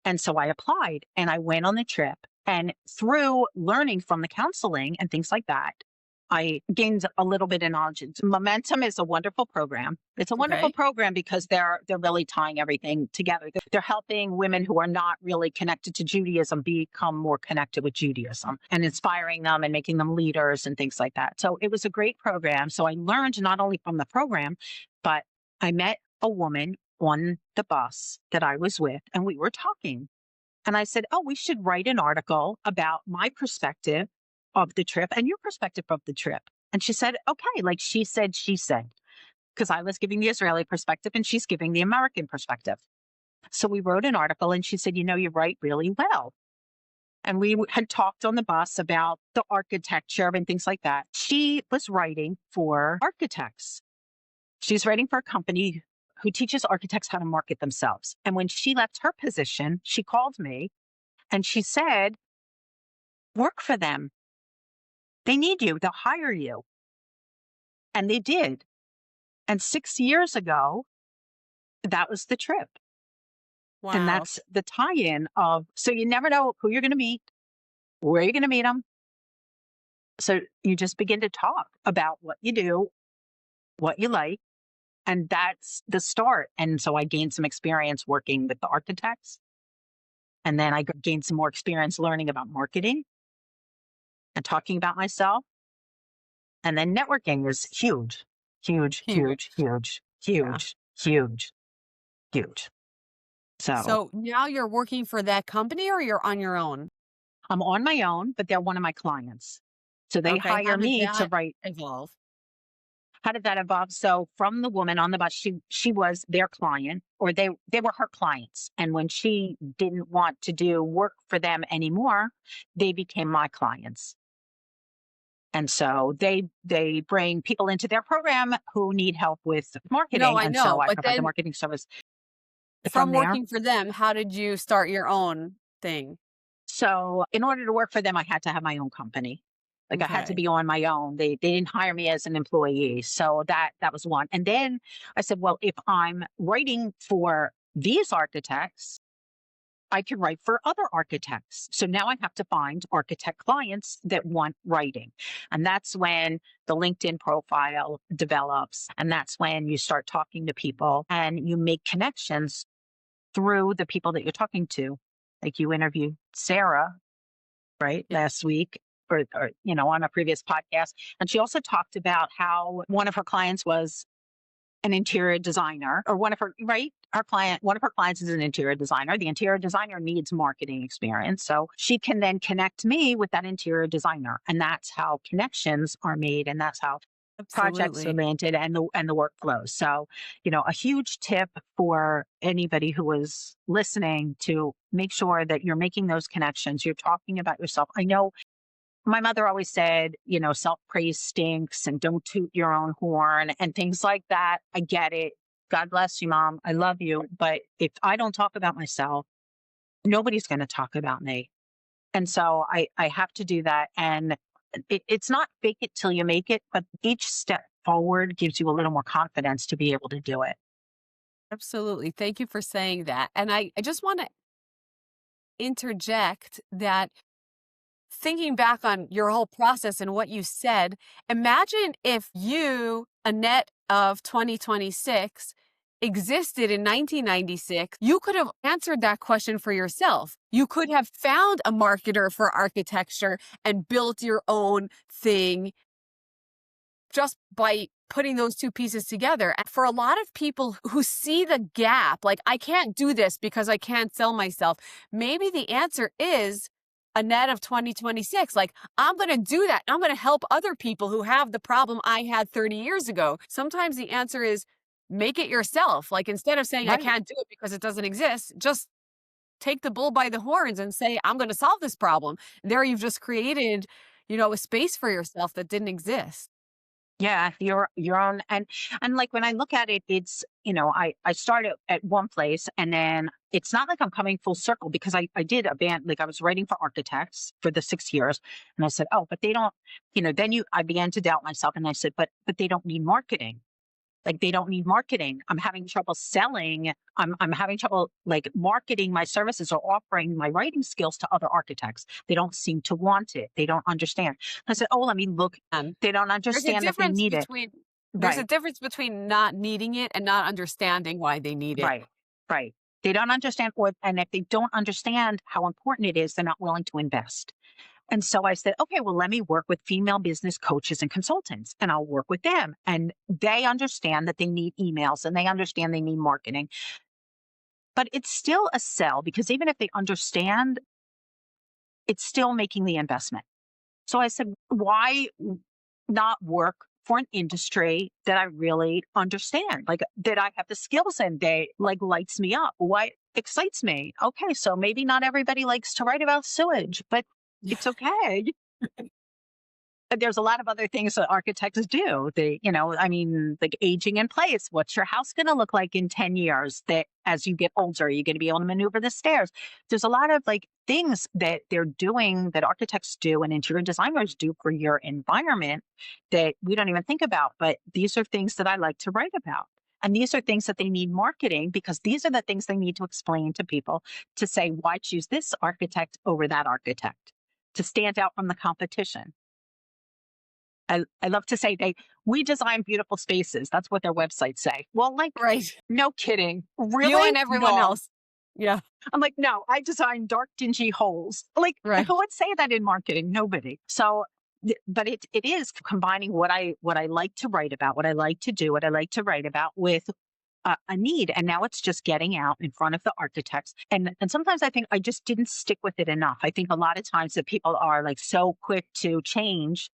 S2: And so I applied and I went on the trip. And through learning from the counseling and things like that, I gained a little bit of knowledge. Momentum is a wonderful program. It's a wonderful
S3: okay.
S2: program because they're really tying everything together. They're helping women who are not really connected to Judaism become more connected with Judaism and inspiring them and making them leaders and things like that. So it was a great program. So I learned not only from the program, but I met a woman on the bus that I was with and we were talking. And I said, oh, we should write an article about my perspective of the trip and your perspective of the trip. And she said, okay, like she said, because I was giving the Israeli perspective and she's giving the American perspective. So we wrote an article and she said, you write really well. And we had talked on the bus about the architecture and things like that. She was writing for architects. She's writing for a company who teaches architects how to market themselves. And when she left her position, she called me and she said, work for them. They need you. They'll hire you. And they did. And 6 years ago, that was the trip.
S3: Wow.
S2: And that's the tie-in of, so you never know who you're going to meet, where you're going to meet them. So you just begin to talk about what you do, what you like, and that's the start. And so I gained some experience working with the architects. And then I gained some more experience learning about marketing and talking about myself. And then networking is huge, huge, huge, huge, huge, huge, huge.
S3: So now you're working for that company or you're on your own?
S2: I'm on my own, but they're one of my clients. So they
S3: Okay. How
S2: hire
S3: did
S2: me to
S3: that
S2: write.
S3: evolve?
S2: How did that evolve? So from the woman on the bus, she was their client, or they were her clients. And when she didn't want to do work for them anymore, they became my clients. And so they bring people into their program who need help with marketing.
S3: No, I
S2: and
S3: know.
S2: so I
S3: But
S2: provide the
S3: then
S2: marketing service
S3: from
S2: there.
S3: working for them, how did you start your own thing?
S2: So in order to work for them, I had to have my own company. Like I had to
S3: Okay.
S2: be on my own. They didn't hire me as an employee. So that was one. And then I said, well, if I'm writing for these architects, I can write for other architects. So now I have to find architect clients that want writing. And that's when the LinkedIn profile develops. And that's when you start talking to people and you make connections through the people that you're talking to. Like you interviewed Sarah, right,
S3: Yeah.
S2: last week or on a previous podcast. And she also talked about how one of her clients was an interior designer, or one of her, right? One of her clients is an interior designer. The interior designer needs marketing experience. So she can then connect me with that interior designer. And that's how connections are made. And that's how projects are
S3: Absolutely.
S2: landed and the workflows. So, a huge tip for anybody who is listening to make sure that you're making those connections. You're talking about yourself. I know my mother always said, self praise stinks and don't toot your own horn and things like that. I get it. God bless you, Mom. I love you. But if I don't talk about myself, nobody's going to talk about me. And so I have to do that. And it's not fake it till you make it, but each step forward gives you a little more confidence to be able to do it.
S3: Absolutely. Thank you for saying that. And I just want to interject that thinking back on your whole process and what you said, imagine if you, Annette of 2026, existed in 1996, you could have answered that question for yourself. You could have found a marketer for architecture and built your own thing just by putting those two pieces together. And for a lot of people who see the gap, like, I can't do this because I can't sell myself, maybe the answer is Annette of 2026. Like, I'm going to do that. I'm going to help other people who have the problem I had 30 years ago. Sometimes the answer is make it yourself. Like, instead of saying I
S2: Right.
S3: can't do it because it doesn't exist, just take the bull by the horns and say, I'm going to solve this problem. There you've just created, a space for yourself that didn't exist.
S2: Yeah, your own. And like when I look at it, it's, I started at one place, and then it's not like I'm coming full circle, because I did a band, like I was writing for architects for the 6 years, and I said, oh, but they don't, I began to doubt myself, and I said, but they don't need marketing. Like, they don't need marketing. I'm having trouble selling. I'm having trouble like marketing my services or offering my writing skills to other architects. They don't seem to want it. They don't understand. I said, oh, let me look. They don't
S3: There's a
S2: understand that they
S3: difference
S2: need it.
S3: between there's a
S2: Right,
S3: difference between not needing it and not understanding why they need it.
S2: right, right. They don't understand, and if they don't understand how important it is, they're not willing to invest. And so I said, okay, well, let me work with female business coaches and consultants, and I'll work with them. And they understand that they need emails, and they understand they need marketing. But it's still a sell, because even if they understand, it's still making the investment. So I said, why not work for an industry that I really understand, like that I have the skills in, that like lights me up, what excites me? Okay, so maybe not everybody likes to write about sewage, but it's okay. There's a lot of other things that architects do. Like aging in place. What's your house going to look like in 10 years? That as you get older, are you going to be able to maneuver the stairs? There's a lot of like things that they're doing, that architects do and interior designers do for your environment, that we don't even think about. But these are things that I like to write about. And these are things that they need marketing, because these are the things they need to explain to people, to say, why choose this architect over that architect, to stand out from the competition. I love to say we design beautiful spaces. That's what their websites say. Well, like,
S3: Right.
S2: no kidding.
S3: You
S2: Really?
S3: and everyone
S2: No.
S3: else. Yeah.
S2: I'm like, no, I design dark, dingy holes. Like,
S3: Right.
S2: who would say that in marketing? Nobody. So, but it is combining what I like to write about, what I like to do, what I like to write about with a need. And now it's just getting out in front of the architects. And sometimes I think I just didn't stick with it enough. I think a lot of times that people are like so quick to change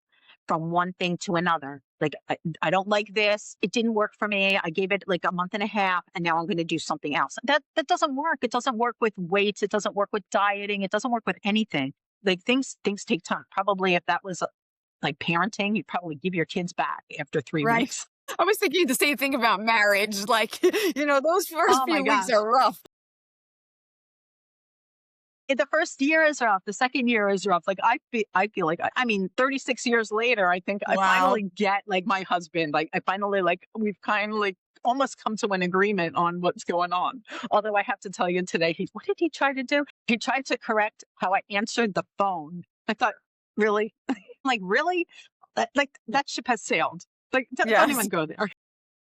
S2: from one thing to another. Like, I don't like this. It didn't work for me. I gave it like a month and a half, and now I'm going to do something else. That doesn't work. It doesn't work with weights. It doesn't work with dieting. It doesn't work with anything. Like, things take time. Probably if that was like parenting, you'd probably give your kids back after 3
S3: Right.
S2: weeks.
S3: I was thinking the same thing about marriage. Like, those first
S2: Oh my
S3: few weeks
S2: gosh.
S3: are rough.
S2: The first year is rough. The second year is rough. Like, I feel like, 36 years later, I think I
S3: Wow.
S2: finally get like my husband. Like, I finally, like, we've kind of like almost come to an agreement on what's going on. Although I have to tell you today, what did he try to do? He tried to correct how I answered the phone. I thought, really? Like, really? That ship has sailed. Like, don't
S3: Yes.
S2: even go there.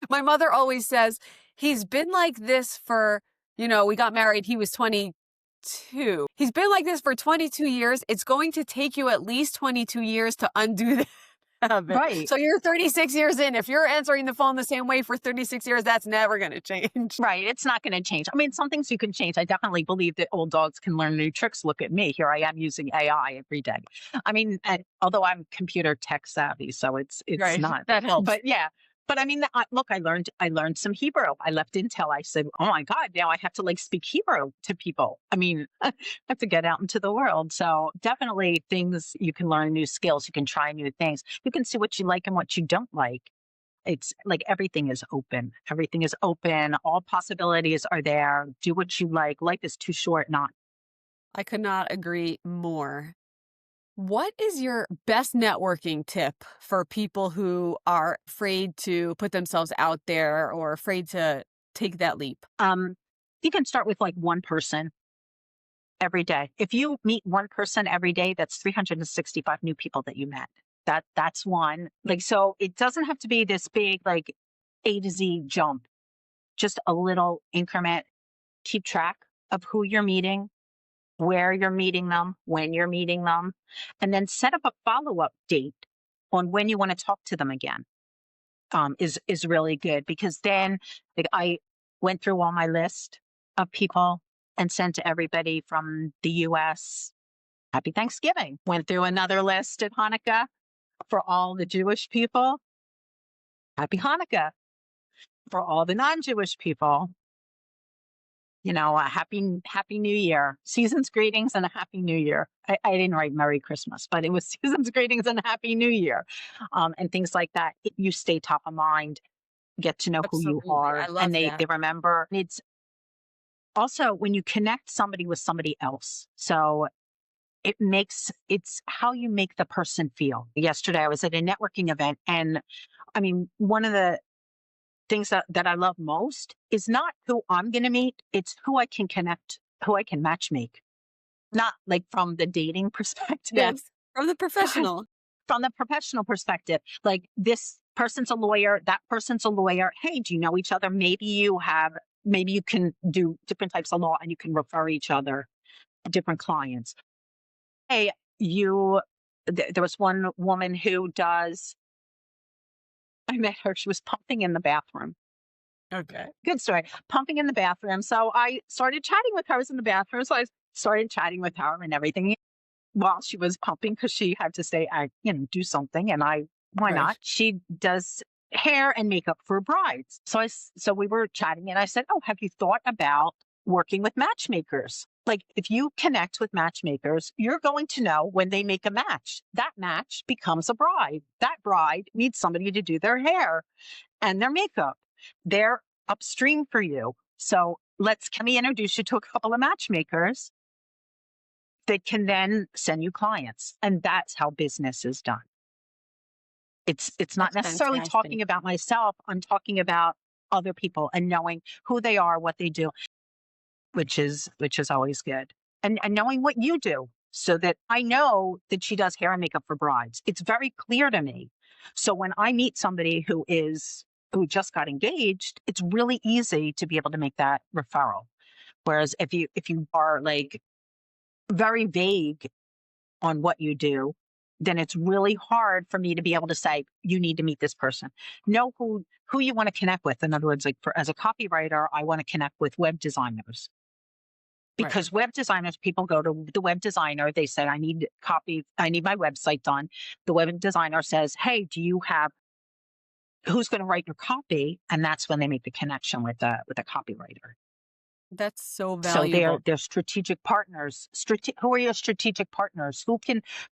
S3: My mother always says he's been like this for, we got married, he was 22. He's been like this for 22 years. It's going to take you at least 22 years to undo that. have it.
S2: Right.
S3: So you're 36 years in. If you're answering the phone the same way for 36 years, that's never going to change.
S2: Right. It's not going to change. I mean, some things you can change. I definitely believe that old dogs can learn new tricks. Look at me. Here I am using AI every day. I mean, and although I'm computer tech savvy, so it's
S3: Right.
S2: not.
S3: That helps.
S2: But yeah. But I mean, look, I learned some Hebrew. I left Intel. I said, oh my God, now I have to like speak Hebrew to people. I mean, I have to get out into the world. So definitely things you can learn new skills. You can try new things. You can see what you like and what you don't like. It's like everything is open. Everything is open. All possibilities are there. Do what you like. Life is too short not.
S3: I could not agree more. What is your best networking tip for people who are afraid to put themselves out there or afraid to take that leap?
S2: You can start with like one person every day. If you meet one person every day, that's 365 new people that you met. That's one. Like, so it doesn't have to be this big, like A to Z jump, just a little increment. Keep track of who you're meeting, where you're meeting them, when you're meeting them, and then set up a follow-up date on when you want to talk to them again. Is really good because then like, I went through all my list of people and sent to everybody from the US, Happy Thanksgiving. Went through another list at Hanukkah for all the Jewish people, Happy Hanukkah. For all the non-Jewish people, you know, a happy New Year, season's greetings and a happy New Year. I didn't write Merry Christmas, but it was season's greetings and a happy New Year, and things like that. You stay top of mind, get to know who you
S3: Absolutely.
S2: are,
S3: I love
S2: and they
S3: that.
S2: remember. And it's also when you connect somebody with somebody else. So it's how you make the person feel. Yesterday, I was at a networking event, and I mean, one of the things that I love most is not who I'm going to meet. It's who I can connect, who I can match make. Not like from the dating perspective,
S3: Yes. From the
S2: but
S3: professional.
S2: from the professional perspective. Like this person's a lawyer, that person's a lawyer. Hey, do you know each other? Maybe you can do different types of law and you can refer each other different clients. Hey, there was one woman who I met her, she was pumping in the bathroom.
S3: Okay.
S2: Good story. Pumping in the bathroom. So I started chatting with her. I was in the bathroom. So I started chatting with her and everything while she was pumping because she had to say, do something. And why
S3: Right.
S2: not? She does hair and makeup for brides. So we were chatting and I said, oh, have you thought about working with matchmakers? Like if you connect with matchmakers, you're going to know when they make a match. That match becomes a bride. That bride needs somebody to do their hair and their makeup. They're upstream for you. So can we introduce you to a couple of matchmakers that can then send you clients? And that's how business is done. It's not
S3: That's
S2: necessarily
S3: fantastic.
S2: talking about myself. I'm talking about other people and knowing who they are, what they do, which is always good. And knowing what you do so that I know that she does hair and makeup for brides. It's very clear to me. So when I meet somebody who just got engaged, it's really easy to be able to make that referral. Whereas if you are like very vague on what you do, then it's really hard for me to be able to say, you need to meet this person. Know who you want to connect with. In other words, like as a copywriter, I want to connect with web designers.
S3: Right.
S2: Because web designers, people go to the web designer, they say, I need my website done. The web designer says, hey, who's going to write your copy? And that's when they make the connection with a copywriter.
S3: That's so
S2: So
S3: valuable.
S2: they're strategic partners. Who are your strategic partners?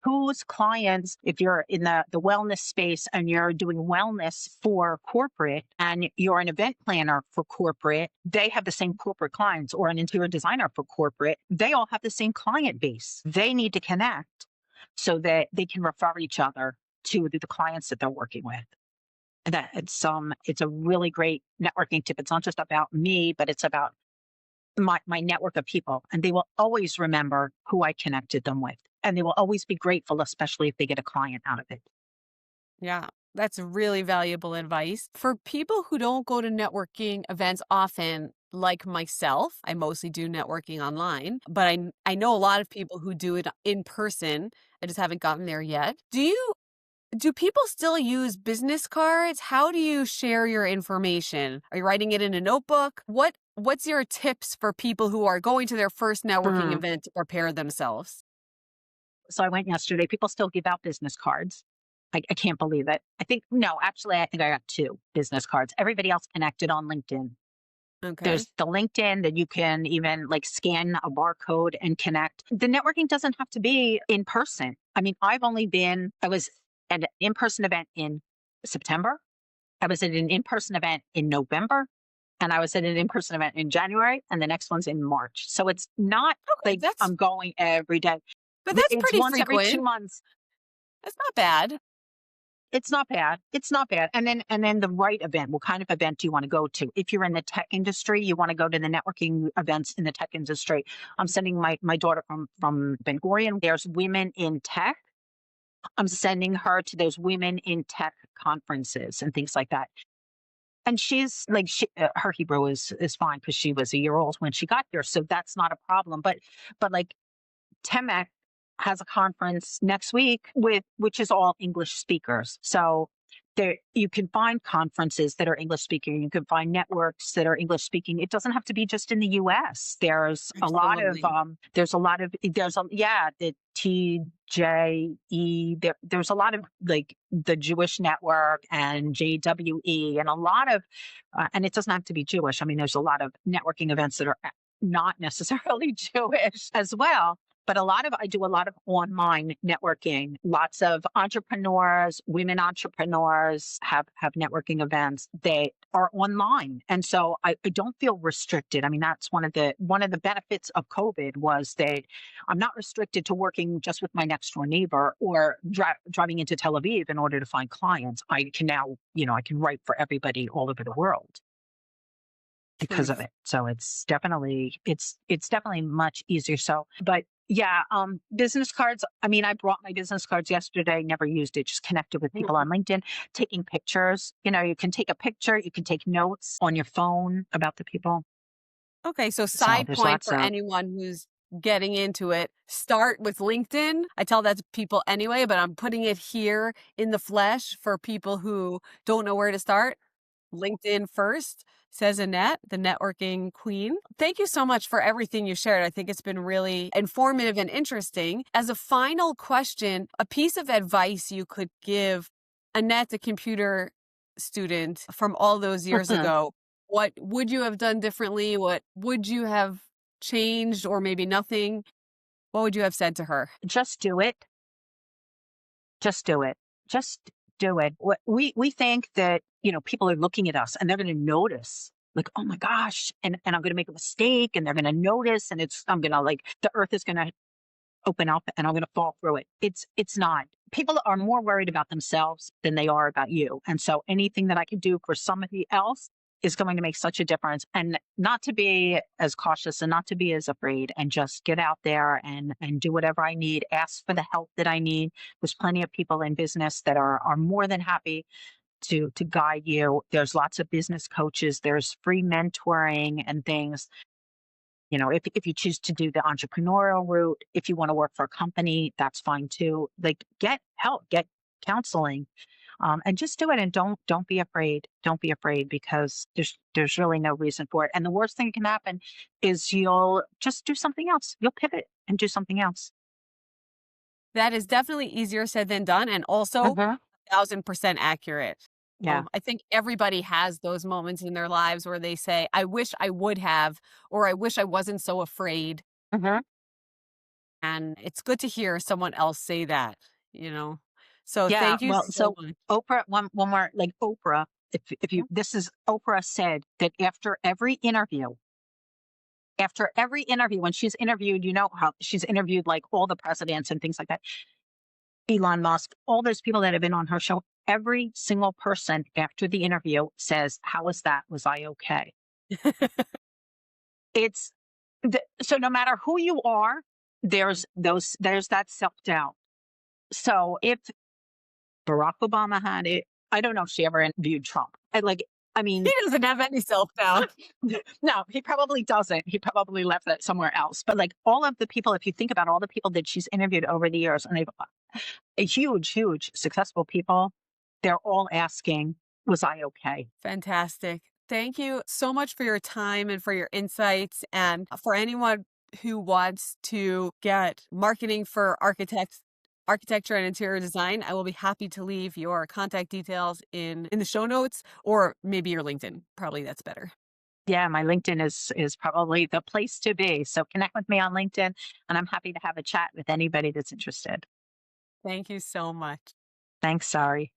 S2: Whose clients, if you're in the wellness space and you're doing wellness for corporate and you're an event planner for corporate, they have the same corporate clients, or an interior designer for corporate. They all have the same client base. They need to connect so that they can refer each other to the clients that they're working with. And that it's a really great networking tip. It's not just about me, but it's about my network of people, and they will always remember who I connected them with, and they will always be grateful, especially if they get a client out of it.
S3: Yeah, that's really valuable advice. For people who don't go to networking events often, like myself, I mostly do networking online, but I know a lot of people who do it in person. I just haven't gotten there yet. Do you Do people still use business cards? How do you share your information? Are you writing it in a notebook? What's your tips for people who are going to their first networking
S2: Mm.
S3: event to prepare themselves?
S2: So I went yesterday. People still give out business cards. I can't believe it. No, actually, I think I got 2 business cards. Everybody else connected on LinkedIn.
S3: Okay.
S2: There's the LinkedIn that you can even like scan a barcode and connect. The networking doesn't have to be in person. I mean, I was at an in-person event in September. I was at an in-person event in November. And I was at an in-person event in January. And the next one's in March. So it's not
S3: Okay,
S2: like I'm going every day.
S3: but that's
S2: It's
S3: pretty
S2: once every
S3: frequent.
S2: 2 months.
S3: That's not bad.
S2: It's not bad. It's not bad. And then the right event. What kind of event do you want to go to? If you're in the tech industry, you want to go to the networking events in the tech industry. I'm sending my daughter from Ben Gurion. There's women in tech. I'm sending her to those women in tech conferences and things like that. And she's like, her Hebrew is fine because she was a year old when she got here, so that's not a problem. But like Temec has a conference next week which is all English speakers. So there you can find conferences that are English speaking. You can find networks that are English speaking. It doesn't have to be just in the US. There's a lot of
S3: Absolutely.
S2: the TJE, there's a lot of like the Jewish network and JWE and a lot of and it doesn't have to be Jewish. I mean, there's a lot of networking events that are not necessarily Jewish as well. But I do a lot of online networking. Lots of entrepreneurs, women entrepreneurs have networking events that are online. And so I don't feel restricted. I mean, that's one of the benefits of COVID was that I'm not restricted to working just with my next door neighbor or driving into Tel Aviv in order to find clients. I can now, I can write for everybody all over the world because of
S3: Truth.
S2: it. So it's definitely much easier. So, but yeah, business cards. I mean, I brought my business cards yesterday, never used it, just connected with people on LinkedIn, taking pictures. You can take a picture, you can take notes on your phone about the people.
S3: Okay, so
S2: So
S3: side
S2: there's
S3: point
S2: lots
S3: for
S2: of
S3: anyone who's getting into it, start with LinkedIn. I tell that to people anyway, but I'm putting it here in the flesh for people who don't know where to start. LinkedIn first, says Annette, the networking queen. Thank you so much for everything you shared. I think it's been really informative and interesting. As a final question, a piece of advice you could give Annette, the computer student from all those years ago, what would you have done differently? What would you have changed or maybe nothing? What would you have said to her?
S2: just do it. Just do it. Just do it. We think that, people are looking at us and they're going to notice like, oh my gosh, and I'm going to make a mistake and they're going to notice and I'm going to like, the earth is going to open up and I'm going to fall through it. It's not. People are more worried about themselves than they are about you. And so anything that I can do for somebody else is going to make such a difference, and not to be as cautious and not to be as afraid, and just get out there and do whatever I need, ask for the help that I need. There's plenty of people in business that are more than happy to guide you. There's lots of business coaches, there's free mentoring and things. If you choose to do the entrepreneurial route, if you want to work for a company, that's fine too. Like get help, get counseling, and just do it. And don't be afraid. Don't be afraid because there's really no reason for it. And the worst thing that can happen is you'll just do something else. You'll pivot and do something else.
S3: That is definitely easier said than done, and also
S2: Uh-huh.
S3: 1,000% accurate.
S2: Yeah.
S3: I think everybody has those moments in their lives where they say, I wish I would have, or I wish I wasn't so afraid.
S2: Uh-huh.
S3: And it's good to hear someone else say that. So
S2: Yeah.
S3: thank you
S2: Well,
S3: so
S2: so
S3: much.
S2: Oprah, one more, like Oprah, if you, this is Oprah said that after every interview, when she's interviewed, how she's interviewed like all the presidents and things like that, Elon Musk, all those people that have been on her show, every single person after the interview says, how was that? Was I okay? It's so no matter who you are, there's that self-doubt. So if Barack Obama had it, I don't know if she ever interviewed Trump. I mean,
S3: He doesn't have any self-doubt.
S2: no, he probably doesn't. He probably left that somewhere else. But like all of the people, if you think about all the people that she's interviewed over the years, and a huge, huge successful people, they're all asking, was I okay?
S3: Fantastic. Thank you so much for your time and for your insights. And for anyone who wants to get marketing for architecture and interior design, I will be happy to leave your contact details in the show notes, or maybe your LinkedIn. Probably that's better.
S2: Yeah, my LinkedIn is probably the place to be. So connect with me on LinkedIn, and I'm happy to have a chat with anybody that's interested.
S3: Thank you so much.
S2: Thanks, sorry.